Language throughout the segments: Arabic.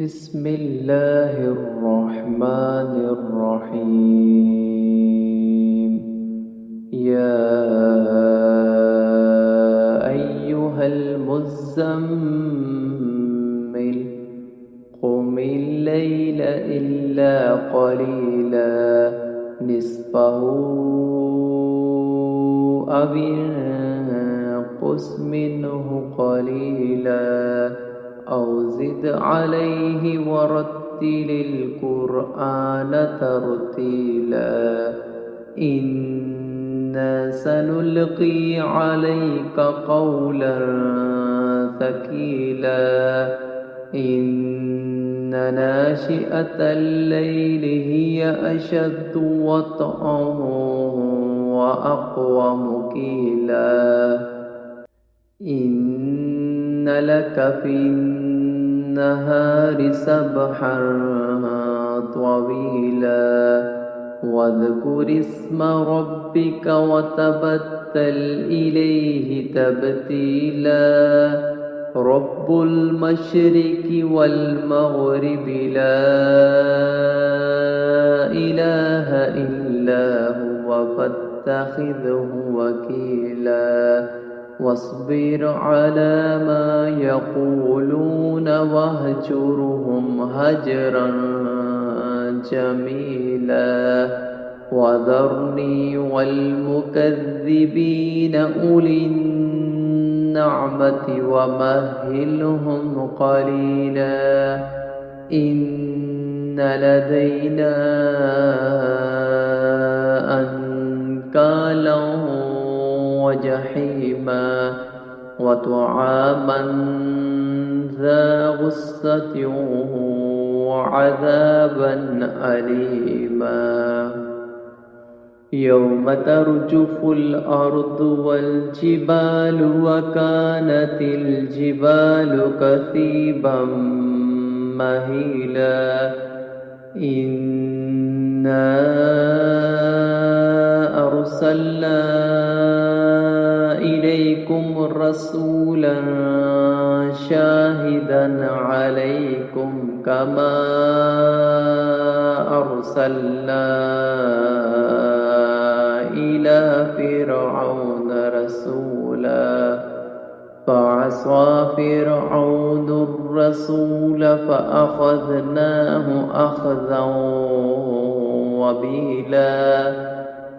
بسم الله الرحمن الرحيم. يا أيها المزمل قم الليل إلا قليلا نصفه أو انقص منه قليلا أو زد عليه ورتل القرآن ترتيلا إنا سنلقي عليك قولا ثقيلا إن ناشئة الليل هي أشد وطئا وأقوم قيلا إن لك في النهار سبحا طويلا واذكر اسم ربك وتبتل إليه تبتيلا رب المشرق والمغرب لا إله إلا هو فاتخذه وكيلا واصبر على ما يقولون واهجرهم هجرا جميلا وذرني والمكذبين أولي النعمة ومهلهم قليلا إن لدينا أنكالا وجحيما وطعاما ذا غصة وعذابا أليما يوم ترجف الأرض والجبال وكانت الجبال كثيبا مهيلا إنا أرسلنا إليكم رسولا شاهدا عليكم كما أرسلنا إلى فرعون رسولا فعصى فرعون الرسول فأخذناه أخذا وبيلا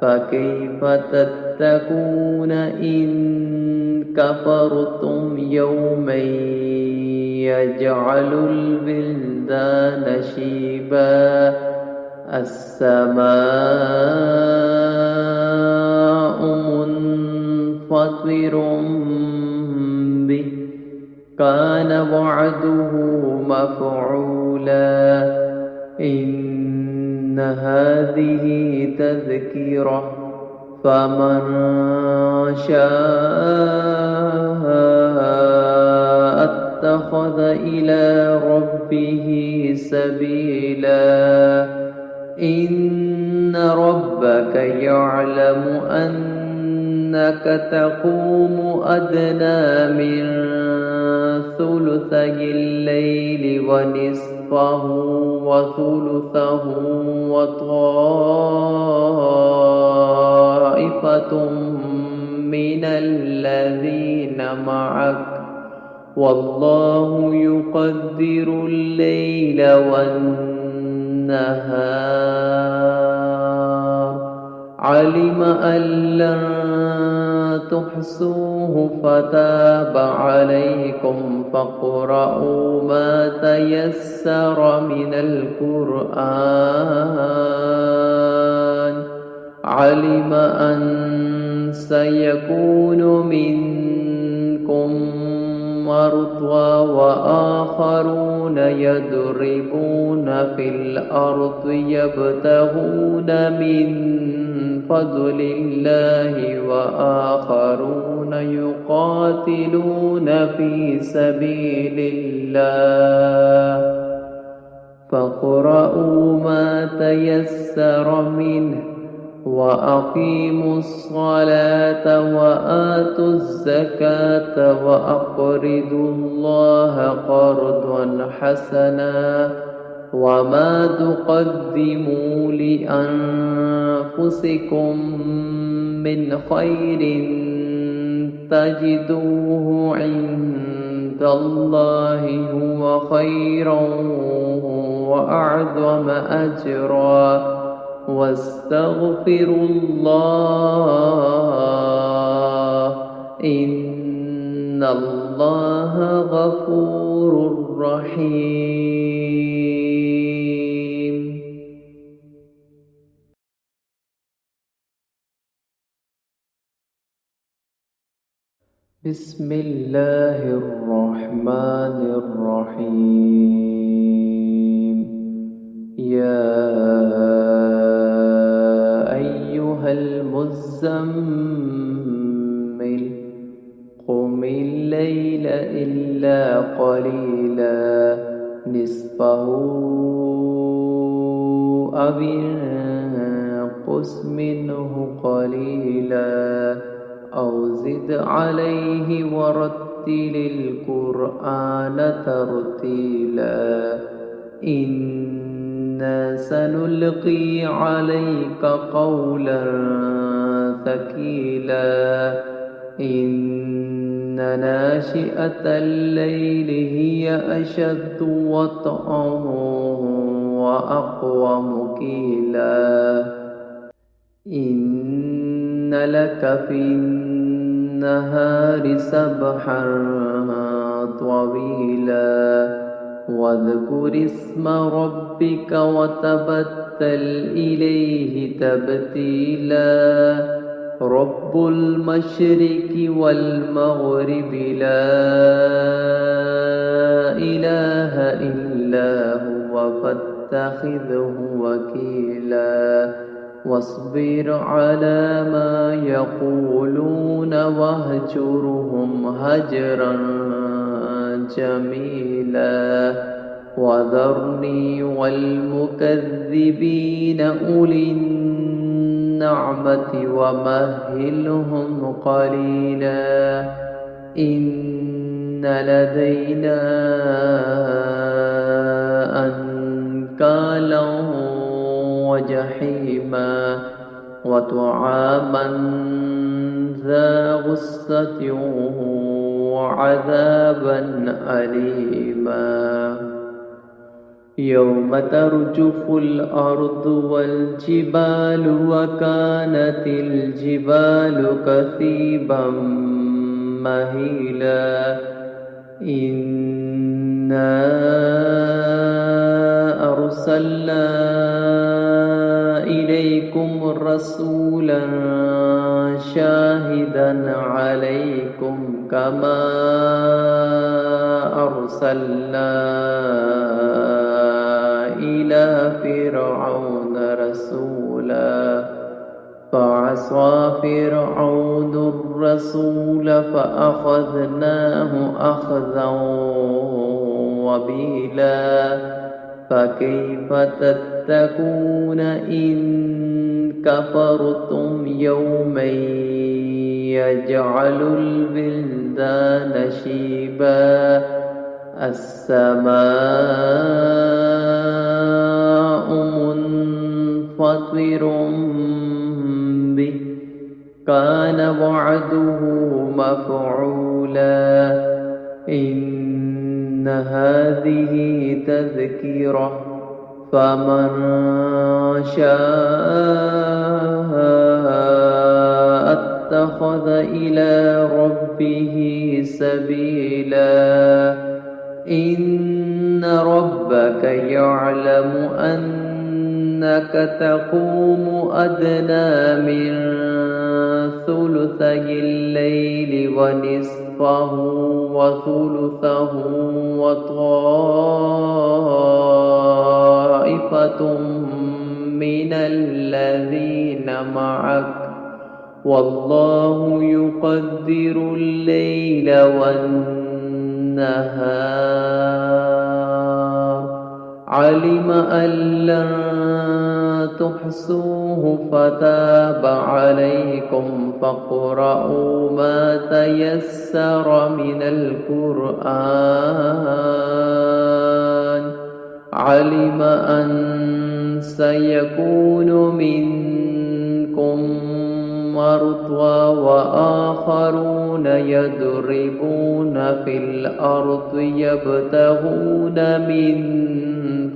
فكيف تتقون إن كفرتم يوما يجعل البلدان شيبا السماء منفطر به كان وعده مفعولا إن هذه تذكرة فمن شاء اتخذ إلى ربه سبيلا إن ربك يعلم أنك تقوم أدنى من ثلثي الليل ونصفه وثلثه وطائفة من الذين معك والله يقدر الليل والنهار علم أن لن تحصوه فتاب عليكم فاقرؤوا ما تيسر من القرآن علم أن سيكون منكم مرضى وآخرون يضربون في الأرض يبتغون من فضل الله وآخرون يقاتلون في سبيل الله فاقرؤوا ما تيسر منه وأقيموا الصلاة وآتوا الزكاة وأقرضوا الله قرضا حسنا وما تقدموا لأنفسكم من خير تجدوه عند الله هو خيرا وأعظم أجرا واستغفروا الله إن الله غفور رحيم. بسم الله الرحمن الرحيم. يا أيها المزمل قم الليل إلا قليلا نصفه أو انقص منه قليلا أو زد عليه ورتل القرآن ترتيلا إنا سنلقي عليك قولا ثقيلا إن ناشئة الليل هي أشد وطئا وأقوم قيلا إن لك في النهار سبحا طويلا واذكر اسم ربك وتبتل إليه تبتيلا رب المشرق والمغرب لا إله إلا هو فاتخذه وكيلا واصبر على ما يقولون واهجرهم هجرا جميلا وذرني والمكذبين أولي النعمة ومهلهم قليلا إن لدينا أنكالا وجحيما وطعاما ذا غصة وعذابا أليما يوم ترجف الأرض والجبال وكانت الجبال كثيبا مهيلا إنا أرسلنا إليكم رسولا شاهدا عليكم كما أرسلنا إلى فرعون رسولا فعصى فرعون الرسول فأخذناه أخذا وبيلا فكيف تتقون إن كفرتم يوما يجعل البلدان شيبا السماء منفطر به كان وعده مفعولا إن هذه تذكرة فمن شاء اتخذ إلى ربه سبيلا إن ربك يعلم أنك تقوم أدنى من ثلثي الليل ونصفه وثلثه وطائفة من الذين معك والله يقدر الليل والنهار علم أن لن تحصوه فتاب عليكم فاقرؤوا ما تيسر من القرآن. علم أن سيكون منكم مرضى وآخرون يضربون في الأرض يبتغون من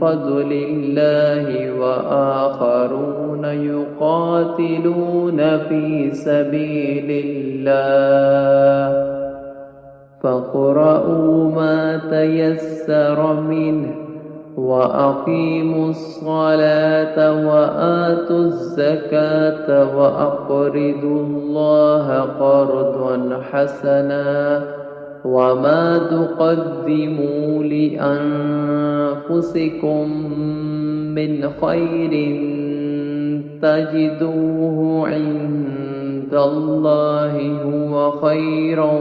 فضل الله وآخرون يقاتلون في سبيل الله فاقرؤوا ما تيسر منه وأقيموا الصلاة وآتوا الزكاة وأقرضوا الله قرضا حسنا وما تقدموا لأنفسكم من خير تجدوه عند الله هو خيرا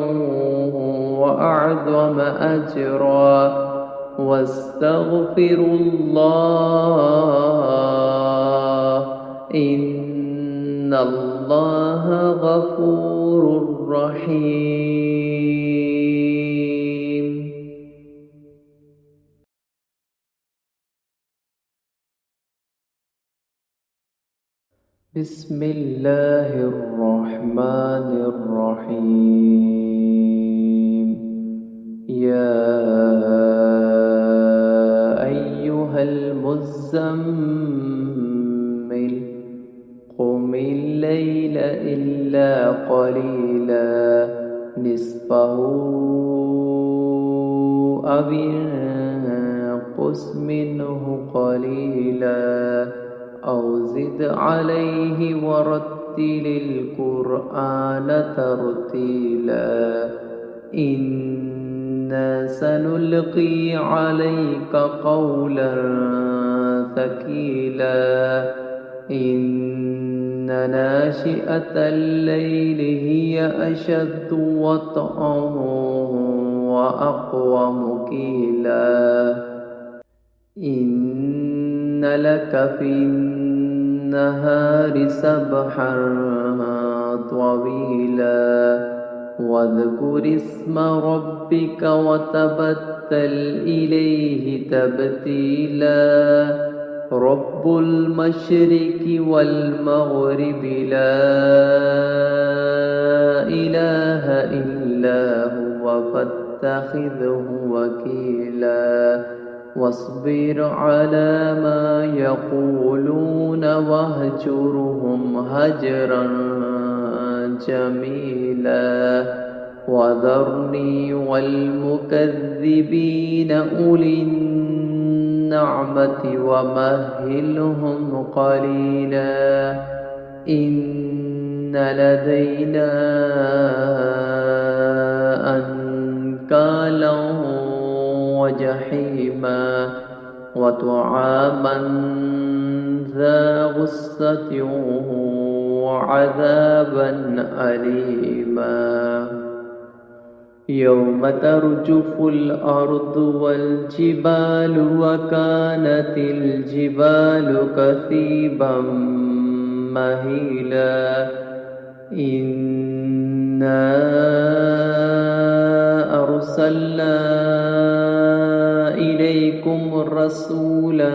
وأعظم أجرا واستغفروا الله إن الله غفور رحيم. بسم الله الرحمن الرحيم. يا أيها المزمل قم الليل إلا قليلا نصفه أو انقص منه قليلا أو زد عليه ورتل القرآن ترتيلا إنا سنلقي عليك قولا ثقيلا إن ناشئة الليل هي أشد وطئا وأقوم قيلا إن لك في النهار سبحا طويلا واذكر اسم ربك وتبتل إليه تبتيلا رب المشرق والمغرب لا إله إلا هو فاتخذه وكيلا واصبر على ما يقولون واهجرهم هجرا جميلا وذرني والمكذبين أولي النعمة ومهلهم قليلا إن لدينا أنكالا وجحيما وطعاما ذا غصة وعذابا أليما يوم ترجف الأرض والجبال وكانت الجبال كثيبا مهيلا إنا أرسلنا إليكم رسولا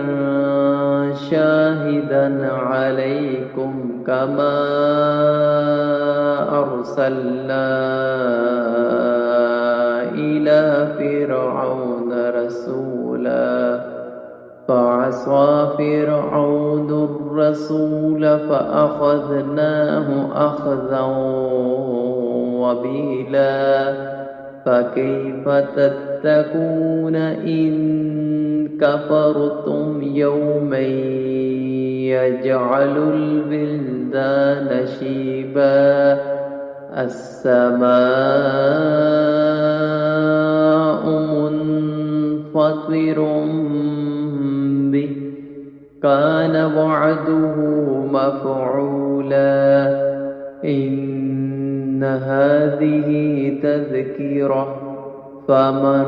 شاهدا عليكم كما أرسلنا إلى فرعون رسولا فعصى فرعون الرسول فأخذناه أخذا وبيلا فكيف تتقون إن كفرتم يوما يجعل البلدان شيبا السماء منفطر به كان وعده مفعولا إن هذه تذكرة فمن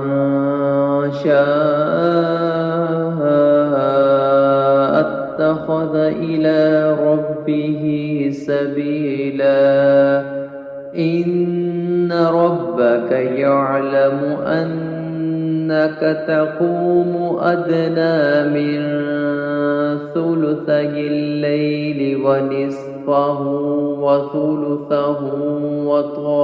شاء اتخذ إلى ربه سبيلا إن ربك يعلم أنك تقوم أدنى من ثلثي الليل ونصفه وثلثه وطائفة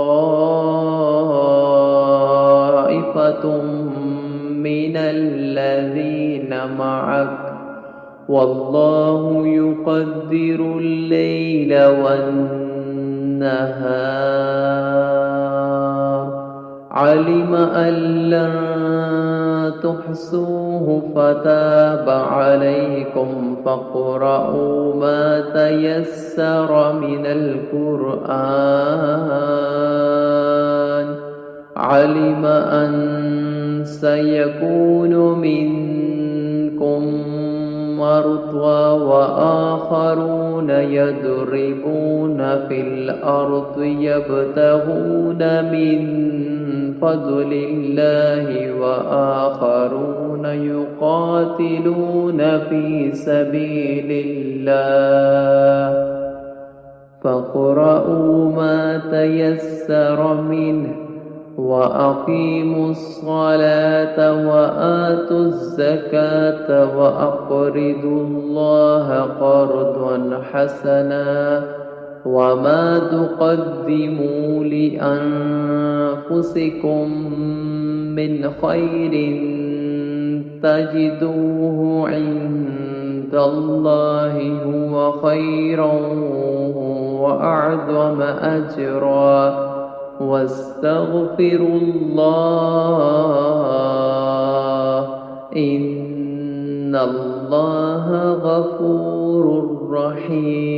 من الذين معك والله يقدر الليل والنهار علم أن لن تحصوه فتاب عليكم فاقرؤوا ما تيسر من القرآن علم أن سيكون منكم مرضى وآخرون يضربون في الأرض يبتغون من فضل الله وآخرون يقاتلون في سبيل الله فاقرؤوا ما تيسر منه وأقيموا الصلاة وآتوا الزكاة وأقرضوا الله قرضا حسنا وما تقدموا لأنفسكم من خير تجدوه عند الله هو خيرا وأعظم أجرا واستغفروا الله إن الله غفور رحيم